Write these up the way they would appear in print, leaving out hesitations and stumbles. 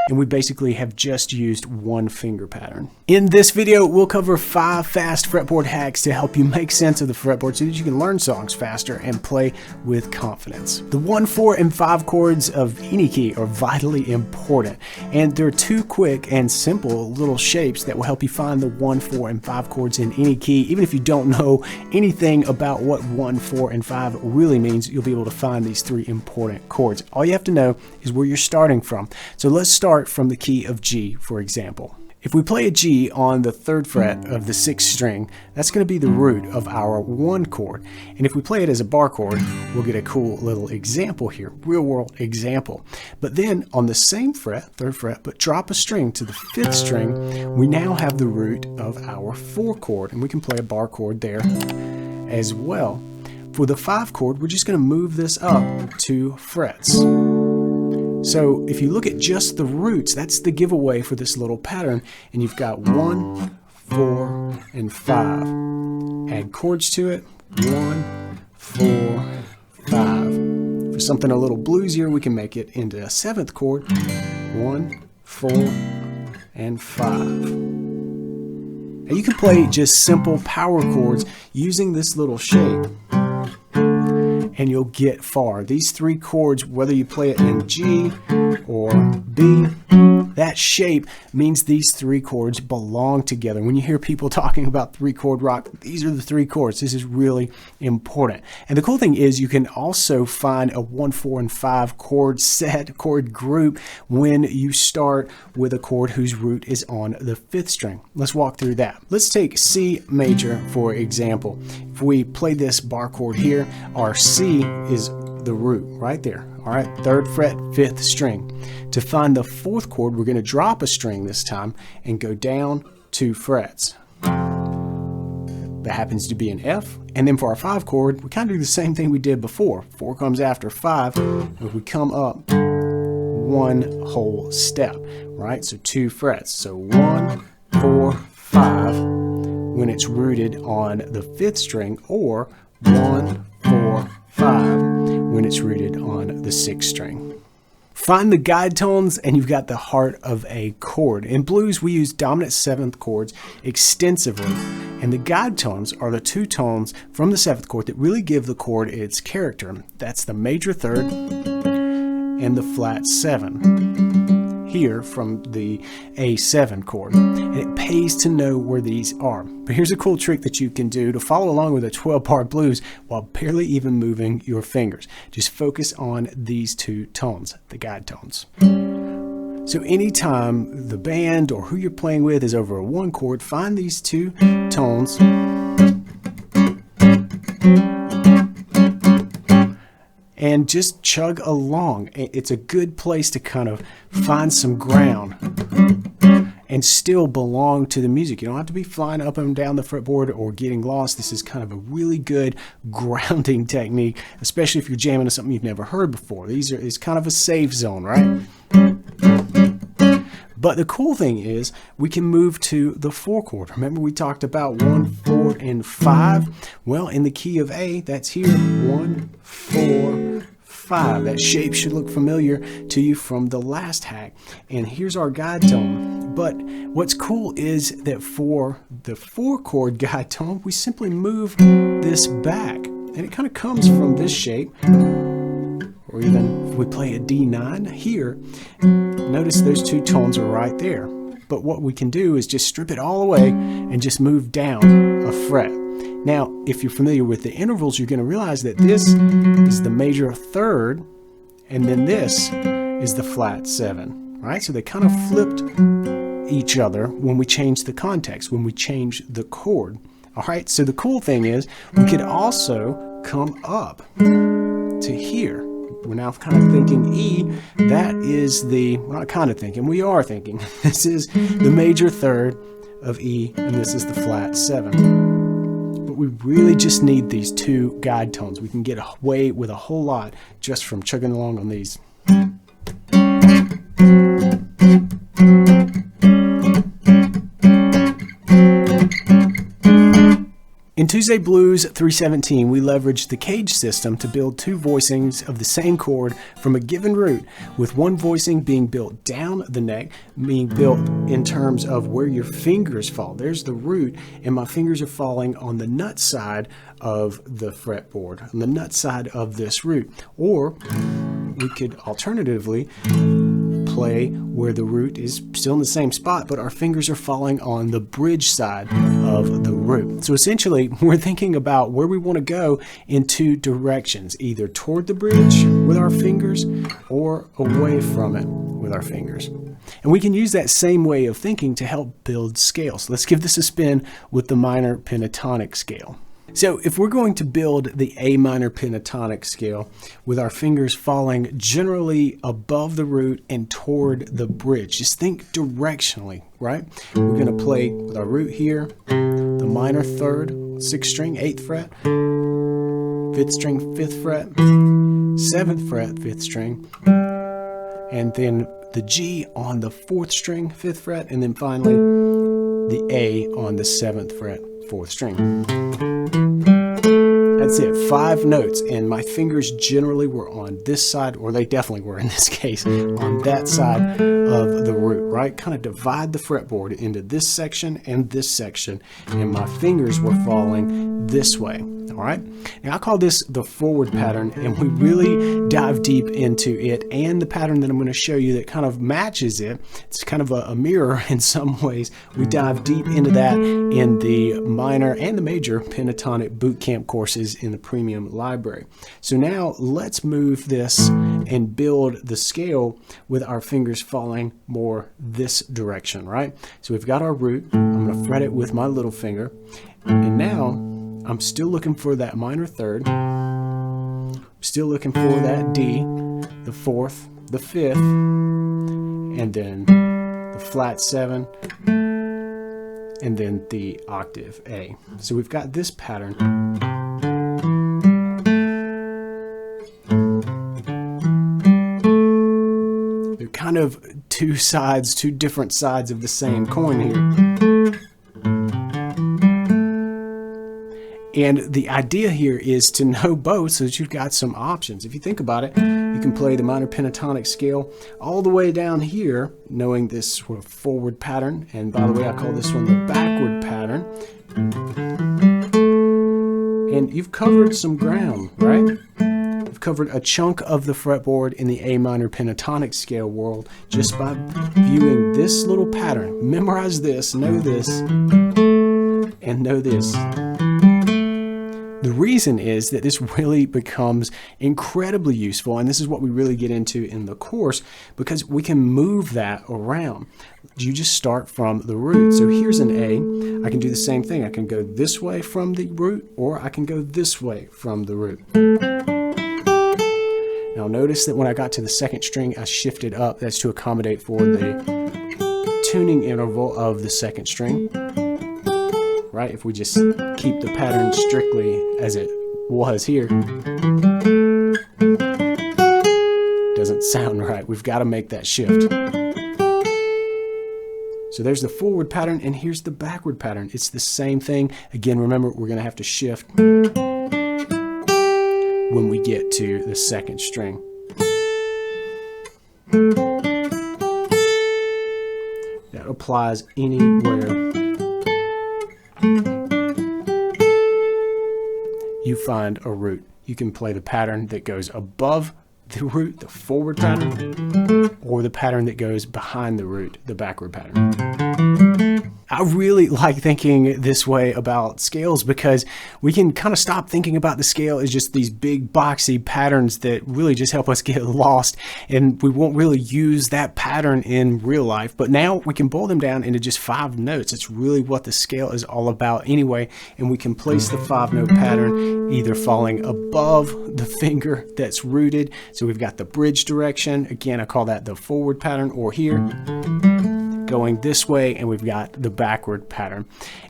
And we basically have just used one finger pattern. In this video, we'll cover 5 fast fretboard hacks to help you make sense of the fretboard so that you can learn songs faster and play with confidence. The 1, 4, and 5 chords of any key are vitally important, and there are 2 quick and simple little shapes that will help you find the 1, 4, and 5 chords in any key. Even if you don't know anything about what 1, 4, and 5 really means, you'll be able to find these 3 important chords. All you have to know is where you're starting from. So let's start from the key of G, for example. If we play a G on the 3rd fret of the 6th string, that's going to be the root of our 1 chord. And if we play it as a bar chord, we'll get a cool little example here, real world example. But then on the same fret, 3rd fret, but drop a string to the 5th string, we now have the root of our 4 chord, and we can play a bar chord there as well. For the 5 chord, we're just going to move this up 2 frets. So if you look at just the roots, that's the giveaway for this little pattern. And you've got 1, 4, and 5. Add chords to it. 1, 4, 5. For something a little bluesier, we can make it into a 7th chord. 1, 4, and 5. Now you can play just simple power chords using this little shape, and you'll get far. These 3 chords, whether you play it in G or B, that shape means these 3 chords belong together. When you hear people talking about 3-chord rock, these are the 3 chords. This is really important. And the cool thing is you can also find a 1, 4, and 5 chord set, chord group, when you start with a chord whose root is on the 5th string. Let's walk through that. Let's take C major, for example. If we play this bar chord here, our C is the root right there. All right, 3rd fret, 5th string. To find the 4th chord, we're going to drop a string this time and go down 2 frets. That happens to be an F. And then for our 5 chord, we kind of do the same thing we did before. 4 comes after 5, and we come up 1 whole step, right? So 2 frets. So 1, 4, 5 when it's rooted on the 5th string, or 1, 4, 5 when it's rooted on the 6th string. Find the guide tones and you've got the heart of a chord. In blues, we use dominant 7th chords extensively, and the guide tones are the 2 tones from the 7th chord that really give the chord its character. That's the major 3rd and the flat 7 here from the A7 chord. And it pays to know where these are. But here's a cool trick that you can do to follow along with a 12-bar blues while barely even moving your fingers. Just focus on these 2 tones, the guide tones. So anytime the band or who you're playing with is over a 1 chord, find these 2 tones and just chug along. It's a good place to kind of find some ground and still belong to the music. You don't have to be flying up and down the fretboard or getting lost. This is kind of a really good grounding technique, especially if you're jamming to something you've never heard before. It's kind of a safe zone, right? But the cool thing is we can move to the 4 chord. Remember we talked about 1, 4, and 5? Well, in the key of A, that's here, 1, 4, 5. That shape should look familiar to you from the last hack. And here's our guide tone. But what's cool is that for the 4 chord guide tone, we simply move this back. And it kind of comes from this shape. Or even if we play a D9 here, notice those 2 tones are right there. But what we can do is just strip it all away and just move down a fret. Now, if you're familiar with the intervals, you're going to realize that this is the major 3rd, and then this is the flat 7. Right? So they kind of flipped each other when we changed the context, when we changed the chord. All right, so the cool thing is we could also come up to here. We're now kind of thinking E, that is the, we're not kind of thinking, we are thinking. This is the major 3rd of E, and this is the flat 7. But we really just need these 2 guide tones. We can get away with a whole lot just from chugging along on these. In In Tuesday Blues 317, we leveraged the cage system to build two voicings of the same chord from a given root, with one voicing being built down the neck, being built in terms of where your fingers fall. There's the root, and my fingers are falling on the nut side of the fretboard, on the nut side of this root. Or we could alternatively play where the root is still in the same spot, but our fingers are falling on the bridge side of the root. So essentially, we're thinking about where we want to go in two directions, either toward the bridge with our fingers or away from it with our fingers. And we can use that same way of thinking to help build scales. Let's give this a spin with the minor pentatonic scale. So if we're going to build the A minor pentatonic scale with our fingers falling generally above the root and toward the bridge, just think directionally, right? We're going to play with our root here, the minor third, 6th string, 8th fret, 5th string, 5th fret, 7th fret, 5th string, and then the G on the 4th string, 5th fret, and then finally the A on the 7th fret, 4th string. That's it, 5 notes, and my fingers generally were on this side, or they definitely were in this case, on that side of the root, right? Kind of divide the fretboard into this section, and my fingers were falling this way, all right? Now I call this the forward pattern, and we really dive deep into it, and the pattern that I'm going to show you that kind of matches it. It's kind of a mirror in some ways. We dive deep into that in the minor and the major pentatonic bootcamp courses in the premium library. So now let's move this and build the scale with our fingers falling more this direction, right? So we've got our root. I'm going to fret it with my little finger, and now I'm still looking for that minor third, still looking for that D, the 4th, the 5th, and then the flat 7, and then the octave A. So we've got this pattern. They're kind of two different sides of the same coin here. And the idea here is to know both so that you've got some options. If you think about it, you can play the minor pentatonic scale all the way down here, knowing this sort of forward pattern. And by the way, I call this one the backward pattern. And you've covered some ground, right? You've covered a chunk of the fretboard in the A minor pentatonic scale world just by viewing this little pattern. Memorize this, know this, and know this. The reason is that this really becomes incredibly useful, and this is what we really get into in the course, because we can move that around. You just start from the root. So here's an A. I can do the same thing. I can go this way from the root, or I can go this way from the root. Now notice that when I got to the 2nd string, I shifted up. That's to accommodate for the tuning interval of the 2nd string. Right? If we just keep the pattern strictly as it was here, doesn't sound right. We've got to make that shift. So there's the forward pattern, and here's the backward pattern. It's the same thing. Again, remember, we're going to have to shift when we get to the 2nd string. That applies anywhere you find a root. You can play the pattern that goes above the root, the forward pattern, or the pattern that goes behind the root, the backward pattern. I really like thinking this way about scales because we can kind of stop thinking about the scale as just these big boxy patterns that really just help us get lost, and we won't really use that pattern in real life. But now we can boil them down into just 5 notes. It's really what the scale is all about anyway, and we can place the 5-note pattern either falling above the finger that's rooted. So we've got the bridge direction. Again, I call that the forward pattern, or here, going this way, and we've got the backward pattern.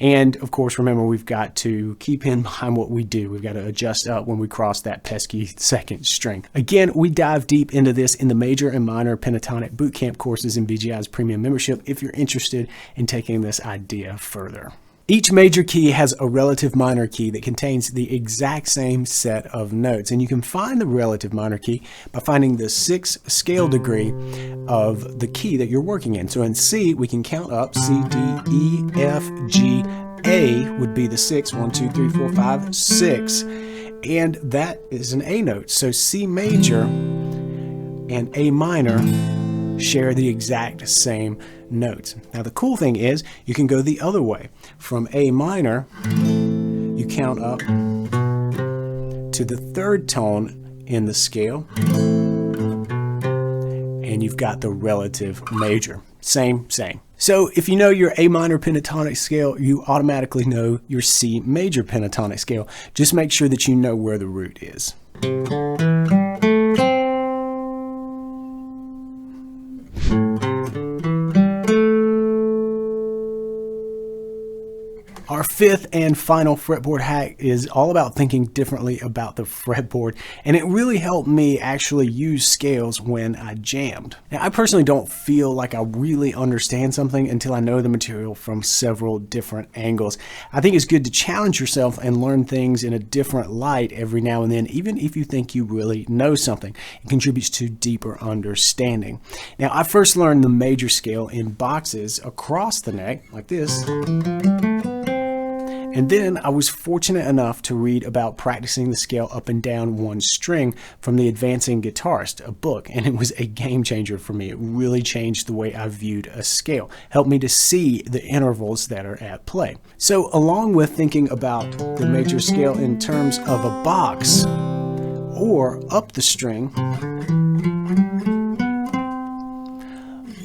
And of course, remember, we've got to keep in mind what we do. We've got to adjust up when we cross that pesky 2nd string. Again, we dive deep into this in the major and minor pentatonic bootcamp courses in BGI's premium membership if you're interested in taking this idea further. Each major key has a relative minor key that contains the exact same set of notes, and you can find the relative minor key by finding the 6th scale degree of the key that you're working in. So in C, we can count up C, D, E, F, G, A would be the 6, 1, 2, 3, 4, 5, 6, and that is an A note. So C major and A minor share the exact same notes. Now the cool thing is you can go the other way. From A minor, you count up to the 3rd tone in the scale, and you've got the relative major. Same. So if you know your A minor pentatonic scale, you automatically know your C major pentatonic scale. Just make sure that you know where the root is. Our 5th and final fretboard hack is all about thinking differently about the fretboard, and it really helped me actually use scales when I jammed. Now, I personally don't feel like I really understand something until I know the material from several different angles. I think it's good to challenge yourself and learn things in a different light every now and then, even if you think you really know something. It contributes to deeper understanding. Now, I first learned the major scale in boxes across the neck, like this. And then I was fortunate enough to read about practicing the scale up and down one string from The Advancing Guitarist, a book, and it was a game changer for me. It really changed the way I viewed a scale, helped me to see the intervals that are at play. So along with thinking about the major scale in terms of a box or up the string,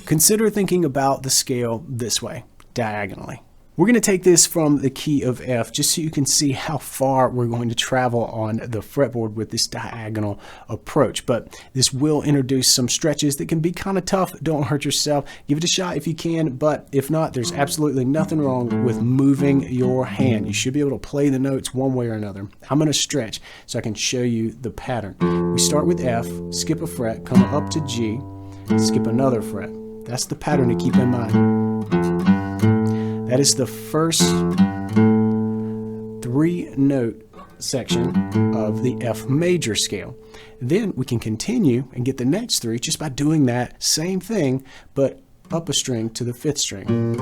consider thinking about the scale this way, diagonally. We're going to take this from the key of F just so you can see how far we're going to travel on the fretboard with this diagonal approach. But this will introduce some stretches that can be kind of tough. Don't hurt yourself. Give it a shot if you can, but if not, there's absolutely nothing wrong with moving your hand. You should be able to play the notes one way or another. I'm going to stretch so I can show you the pattern. We start with F, skip a fret, come up to G, skip another fret. That's the pattern to keep in mind. That is the first 3-note section of the F major scale. Then we can continue and get the next 3 just by doing that same thing, but up a string to the 5th string.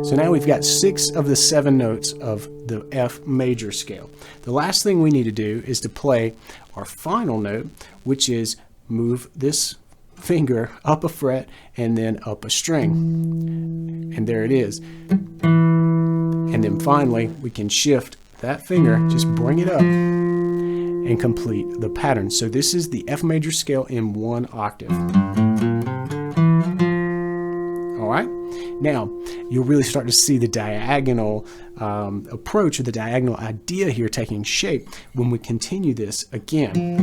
So now we've got 6 of the 7 notes of the F major scale. The last thing we need to do is to play our final note, which is move this finger up a fret and then up a string, and there it is. And then finally we can shift that finger, just bring it up and complete the pattern. So this is the F major scale in 1 octave. All right, now you'll really start to see the diagonal approach, or the diagonal idea here taking shape when we continue this again.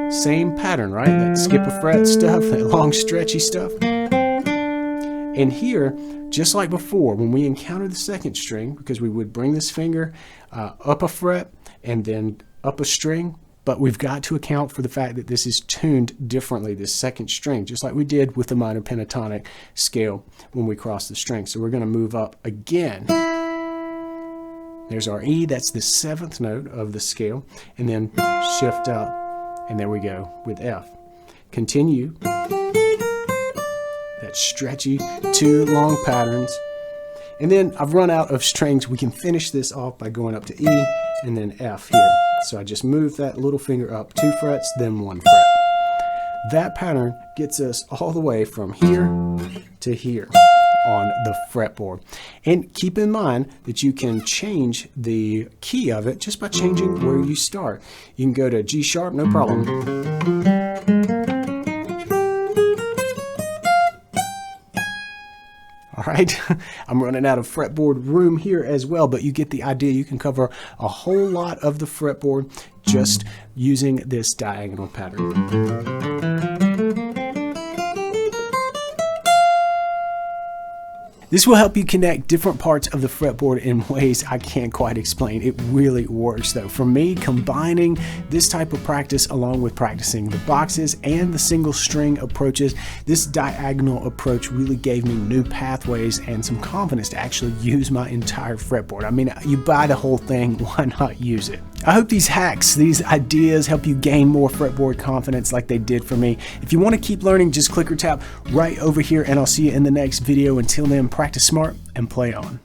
Same pattern, right? That skip a fret stuff, that long stretchy stuff. And here, just like before, when we encounter the 2nd string, because we would bring this finger up a fret and then up a string, but we've got to account for the fact that this is tuned differently, this 2nd string, just like we did with the minor pentatonic scale when we cross the string. So we're going to move up again. There's our E, that's the 7th note of the scale, and then shift up. And there we go with F. Continue that stretchy 2 long patterns. And then I've run out of strings. We can finish this off by going up to E and then F here. So I just move that little finger up 2 frets, then 1 fret. That pattern gets us all the way from here to here on the fretboard. And keep in mind that you can change the key of it just by changing where you start. You can go to G sharp, no problem. All right, I'm running out of fretboard room here as well, but you get the idea. You can cover a whole lot of the fretboard just using this diagonal pattern. This will help you connect different parts of the fretboard in ways I can't quite explain. It really works though. For me, combining this type of practice along with practicing the boxes and the single string approaches, this diagonal approach really gave me new pathways and some confidence to actually use my entire fretboard. I mean, you buy the whole thing, why not use it? I hope these hacks, these ideas help you gain more fretboard confidence like they did for me. If you want to keep learning, just click or tap right over here and I'll see you in the next video. Until then, practice smart and play on.